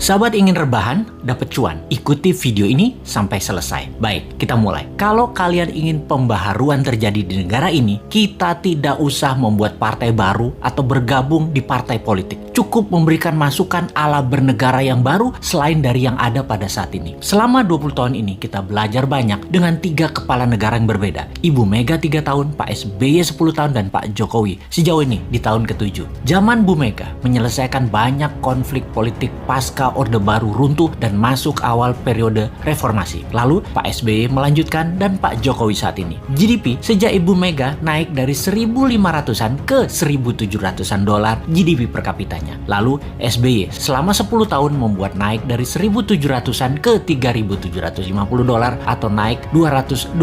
Sahabat ingin rebahan, dapat cuan? Ikuti video ini sampai selesai. Baik, kita mulai. Kalau kalian ingin pembaharuan terjadi di negara ini, kita tidak usah membuat partai baru atau bergabung di partai politik. Cukup memberikan masukan ala bernegara yang baru selain dari yang ada pada saat ini. Selama 20 tahun ini, kita belajar banyak dengan 3 kepala negara yang berbeda. Ibu Mega 3 tahun, Pak SBY 10 tahun, dan Pak Jokowi sejauh ini di tahun ke-7. Zaman Bu Mega menyelesaikan banyak konflik politik pasca Orde Baru runtuh dan masuk awal periode reformasi. Lalu Pak SBY melanjutkan dan Pak Jokowi saat ini. GDP sejak Ibu Mega naik dari 1.500-an ke 1.700-an dolar GDP per kapitanya. Lalu SBY selama 10 tahun membuat naik dari 1.700-an ke 3.750 dolar atau naik 220%.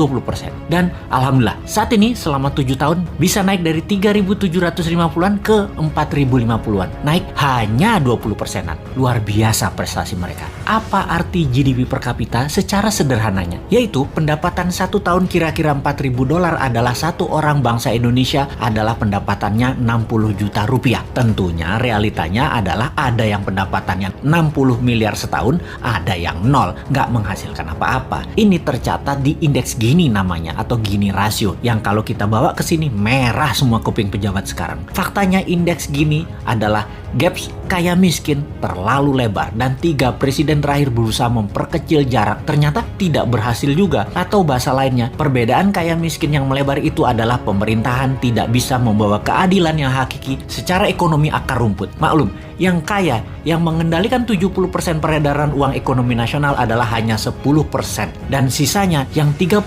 Dan alhamdulillah saat ini selama 7 tahun bisa naik dari 3.750-an ke 4.050-an. Naik hanya 20%-an. Luar biasa prestasi mereka. Apa arti GDP per kapita secara sederhananya? Yaitu pendapatan 1 tahun kira-kira 4.000 dolar adalah satu orang bangsa Indonesia adalah pendapatannya 60 juta rupiah. Tentunya realitanya adalah ada yang pendapatannya 60 miliar setahun, ada yang nol, nggak menghasilkan apa-apa. Ini tercatat di indeks Gini namanya atau Gini rasio yang kalau kita bawa ke sini merah semua kuping pejabat sekarang. Faktanya indeks Gini adalah gaps kaya miskin terlalu lebar dan 3 presiden terakhir berusaha memperkecil jarak ternyata tidak berhasil juga. Atau bahasa lainnya, perbedaan kaya miskin yang melebar itu adalah pemerintahan tidak bisa membawa keadilan yang hakiki secara ekonomi akar rumput. Maklum, yang kaya yang mengendalikan 70% peredaran uang ekonomi nasional adalah hanya 10% dan sisanya yang 30%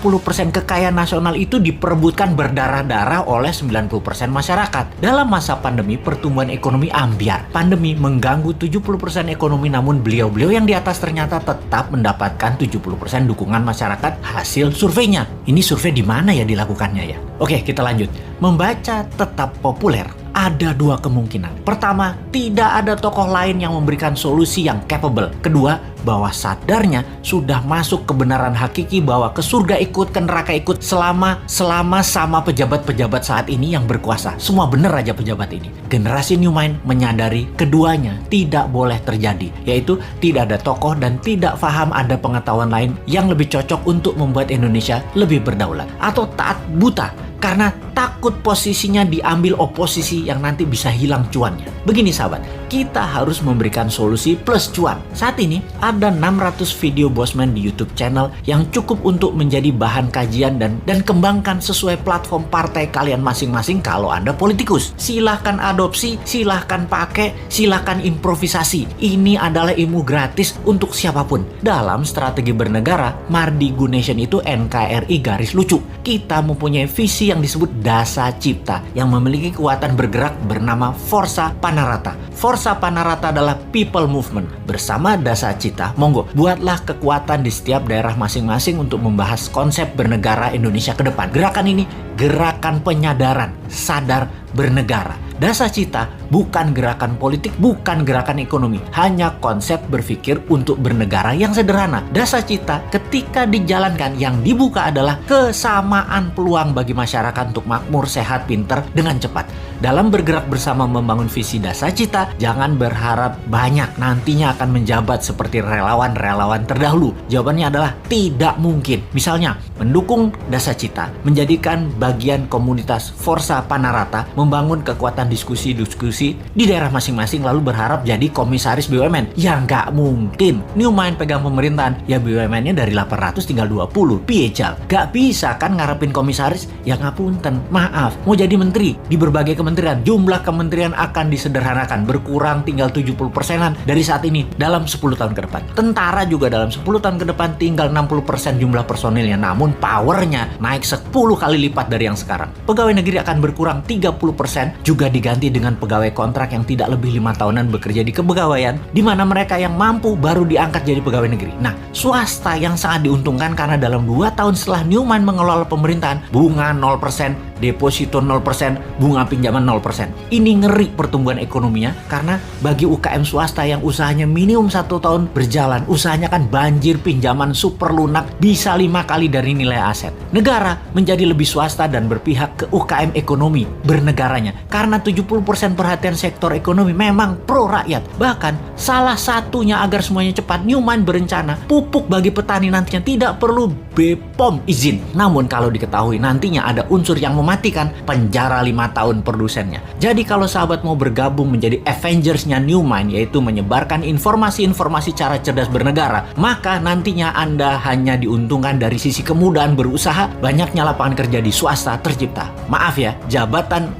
kekayaan nasional itu diperebutkan berdarah-darah oleh 90% masyarakat. Dalam masa pandemi, pertumbuhan ekonomi ambyar. Pandemi mengganggu 70% ekonomi, namun beliau-beliau yang di atas ternyata tetap mendapatkan 70% dukungan masyarakat hasil surveinya. Ini survei di mana ya dilakukannya ya? Oke, kita lanjut. Membaca tetap populer. Ada 2 kemungkinan. Pertama, tidak ada tokoh lain yang memberikan solusi yang capable. Kedua, bahwa sadarnya sudah masuk kebenaran hakiki bahwa ke surga ikut, ke neraka ikut selama sama pejabat-pejabat saat ini yang berkuasa. Semua bener aja pejabat ini. Generasi New Mind menyadari keduanya tidak boleh terjadi, yaitu tidak ada tokoh dan tidak paham ada pengetahuan lain yang lebih cocok untuk membuat Indonesia lebih berdaulat. Atau taat buta karena takut posisinya diambil oposisi yang nanti bisa hilang cuannya. Begini sahabat, kita harus memberikan solusi plus cuan. Saat ini ada 600 video Bosman di YouTube channel yang cukup untuk menjadi bahan kajian dan kembangkan sesuai platform partai kalian masing-masing kalau Anda politikus. Silahkan adopsi, silahkan pakai, silahkan improvisasi. Ini adalah ilmu gratis untuk siapapun. Dalam strategi bernegara, Mardi Gunation itu NKRI garis lucu. Kita mempunyai visi yang disebut Dasa Cipta yang memiliki kekuatan bergerak bernama Forza Panarata. Forza Panarata adalah people movement. Bersama Dasa Cipta, monggo buatlah kekuatan di setiap daerah masing-masing untuk membahas konsep bernegara Indonesia ke depan. Gerakan ini gerakan penyadaran, sadar bernegara. Dasa Cipta bukan gerakan politik, bukan gerakan ekonomi, hanya konsep berpikir untuk bernegara yang sederhana. Dasa Cipta ketika dijalankan yang dibuka adalah kesamaan peluang bagi masyarakat untuk makmur, sehat, pinter dengan cepat. Dalam bergerak bersama membangun visi Dasa Cipta, jangan berharap banyak nantinya akan menjabat seperti relawan-relawan terdahulu. Jawabannya adalah tidak mungkin. Misalnya, mendukung Dasa Cipta, menjadikan bagian komunitas Forza Panarata, membangun kekuatan diskusi-diskusi di daerah masing-masing lalu berharap jadi komisaris BUMN. Ya nggak mungkin. New Mind pegang pemerintahan, ya BUMN-nya dari 800 tinggal 20. Piejal. Nggak bisa kan ngarepin komisaris? Ya ngapunten, maaf. Mau jadi menteri di berbagai kementerian, jumlah kementerian akan disederhanakan, berkurang tinggal 70%-an dari saat ini dalam 10 tahun ke depan. Tentara juga dalam 10 tahun ke depan tinggal 60% jumlah personilnya, namun powernya naik 10 kali lipat dari yang sekarang. Pegawai negeri akan berkurang 30%, juga diganti dengan pegawai kontrak yang tidak lebih 5 tahunan bekerja di kepegawaian, di mana mereka yang mampu baru diangkat jadi pegawai negeri. Nah, swasta yang sangat diuntungkan karena dalam 2 tahun setelah New Mind mengelola pemerintahan, bunga 0%, deposito 0%, bunga pinjaman 0%. Ini ngeri pertumbuhan ekonominya karena bagi UKM swasta yang usahanya minimum 1 tahun berjalan, usahanya kan banjir pinjaman super lunak bisa 5 kali dari nilai aset. Negara menjadi lebih swasta dan berpihak ke UKM ekonomi bernegaranya karena 70% perhatian sektor ekonomi memang pro rakyat. Bahkan salah satunya agar semuanya cepat, Newmont berencana pupuk bagi petani nantinya tidak perlu BPOM izin. Namun kalau diketahui nantinya ada unsur yang mematikan, penjara 5 tahun produsennya. Jadi kalau sahabat mau bergabung menjadi Avengers-nya Newmont, yaitu menyebarkan informasi-informasi cara cerdas bernegara, maka nantinya Anda hanya diuntungkan dari sisi kemudahan berusaha, banyaknya lapangan kerja di swasta tercipta. Maaf ya, jabatan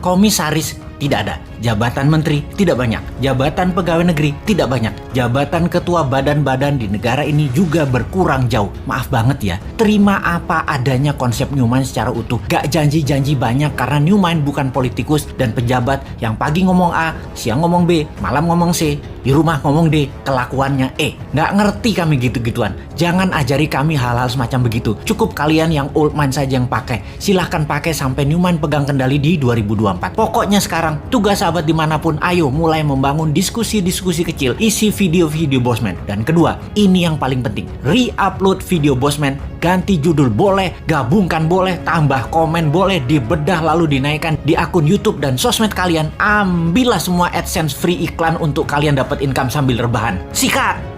komisaris tidak ada. Jabatan menteri tidak banyak. Jabatan pegawai negeri tidak banyak. Jabatan ketua badan-badan di negara ini juga berkurang jauh. Maaf banget ya, terima apa adanya konsep Newmont secara utuh. Gak janji-janji banyak karena Newmont bukan politikus dan pejabat yang pagi ngomong A, siang ngomong B, malam ngomong C, di rumah ngomong D, kelakuannya E. Gak ngerti kami gitu-gituan. Jangan ajari kami hal-hal semacam begitu. Cukup kalian yang old mind saja yang pakai. Silahkan pakai sampai Newmont pegang kendali di 2024. Pokoknya sekarang tugas sahabat dimanapun, ayo mulai membangun diskusi-diskusi kecil, isi video-video Bosman. Dan kedua, ini yang paling penting, re-upload video Bosman, ganti judul boleh, gabungkan boleh, tambah komen boleh, dibedah lalu dinaikkan di akun YouTube dan sosmed kalian. Ambillah semua AdSense free iklan untuk kalian dapat income sambil rebahan. Sikat!